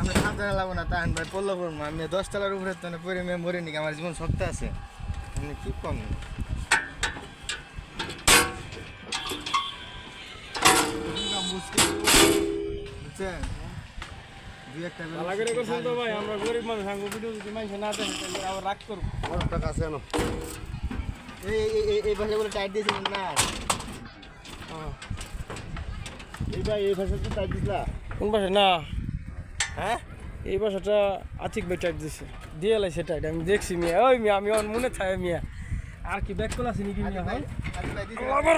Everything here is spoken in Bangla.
আমরা সাবধানে লাগবো না তাহান ভাই পড়লো পড়বো আমি 10 তলার উপরে তো পরে মেয়ে মরে নিকে আমার জীবন শক্ত আছে আমি কি কম বুঝছেন দুই একটা লাগে করছেন তো ভাই আমরা গরিব মানুষ আঙ্গু ভিডিও যদি মানুষ না দেখে তাহলে আবার রাগ করব আমার টাকা আছে না এই ভাষাগুলো টাইট দিয়েছিলেন না এই ভাষা কি টাইট দিলা কোন ভাষা না হ্যাঁ এই ভাষাটা আতিক ভাই টাইট দিছে দিয়ে লাইছে টাইট আমি দেখছি মিয়া ওই মিয়া আমি মনে থাকে মিয়া আর কি ব্যাক কল আছে নাকি মিয়া ভাই আদি ভাই দিছে আবার